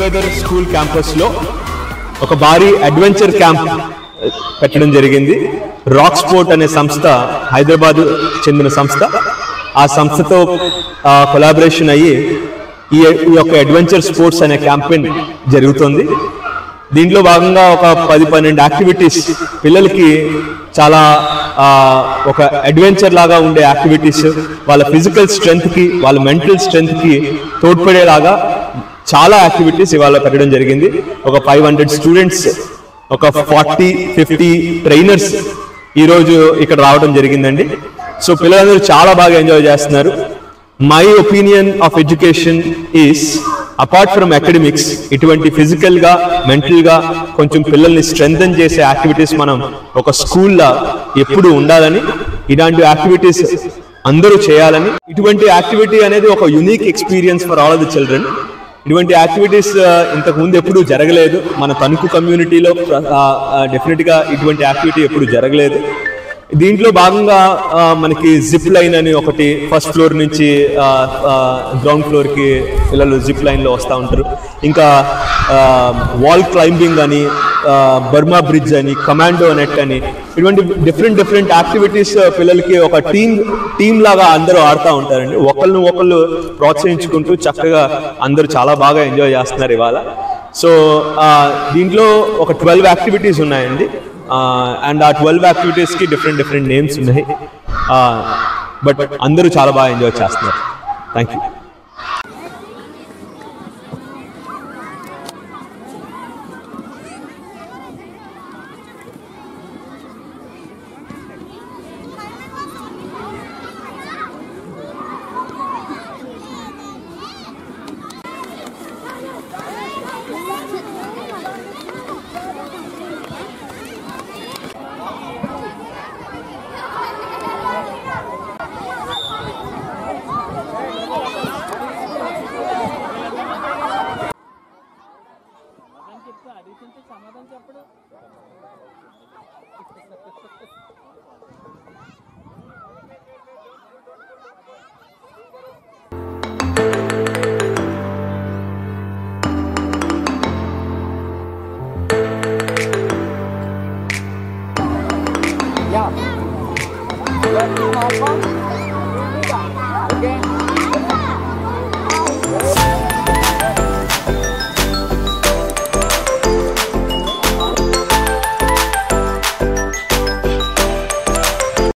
Together school క్యాంపస్లో ఒక భారీ అడ్వెంచర్ క్యాంప్ పెట్టడం జరిగింది. రాక్ స్పోర్ట్ అనే సంస్థ, హైదరాబాద్ చెందిన సంస్థ, ఆ సంస్థతో కొలాబరేషన్ అయ్యి ఈ యొక్క అడ్వెంచర్ స్పోర్ట్స్ అనే క్యాంపెయిన్ జరుగుతుంది. దీంట్లో భాగంగా ఒక 10-12 యాక్టివిటీస్ పిల్లలకి చాలా ఒక అడ్వెంచర్ లాగా ఉండే యాక్టివిటీస్, వాళ్ళ ఫిజికల్ స్ట్రెంగ్త్కి వాళ్ళ మెంటల్ స్ట్రెంగ్త్కి తోడ్పడేలాగా చాలా యాక్టివిటీస్ ఇవాళ పెట్టడం జరిగింది. ఒక 500 స్టూడెంట్స్, ఒక 40-50 ట్రైనర్స్ ఈరోజు ఇక్కడ రావడం జరిగిందండి. సో పిల్లలందరూ చాలా బాగా ఎంజాయ్ చేస్తున్నారు. My opinion of education is, apart from academics, ఇటువంటి ఫిజికల్గా మెంటల్గా కొంచెం పిల్లల్ని స్ట్రెంథన్ చేసే యాక్టివిటీస్ మనం ఒక స్కూల్లో ఎప్పుడు ఉండాలని, ఇలాంటి యాక్టివిటీస్ అందరూ చేయాలని, ఇటువంటి యాక్టివిటీ అనేది ఒక unique experience for all of the children. ఇటువంటి యాక్టివిటీస్ ఇంతకు ముందు ఎప్పుడు జరగలేదు మన తణుకు కమ్యూనిటీలో. డెఫినెట్గా ఇటువంటి యాక్టివిటీ ఎప్పుడు జరగలేదు. దీంట్లో భాగంగా మనకి జిప్ లైన్ అని ఒకటి, ఫస్ట్ ఫ్లోర్ నుంచి గ్రౌండ్ ఫ్లోర్కి పిల్లలు జిప్ లైన్లో వస్తూ ఉంటారు. ఇంకా వాల్ క్లైంబింగ్ అని, బర్మా బ్రిడ్జ్ అని, కమాండో నెట్ అని, ఇటువంటి డిఫరెంట్ యాక్టివిటీస్ పిల్లలకి ఒక టీమ్ లాగా అందరూ ఆడుతూ ఉంటారండి. ఒకళ్ళు ప్రోత్సహించుకుంటూ చక్కగా అందరూ చాలా బాగా ఎంజాయ్ చేస్తున్నారు ఇవాళ. సో దీంట్లో ఒక 12 యాక్టివిటీస్ ఉన్నాయండి. అండ్ ఆ 12 యాక్టివిటీస్కి డిఫరెంట్ నేమ్స్ ఉన్నాయి. బట్ అందరూ చాలా బాగా ఎంజాయ్ చేస్తున్నారు. Thank you. Okay.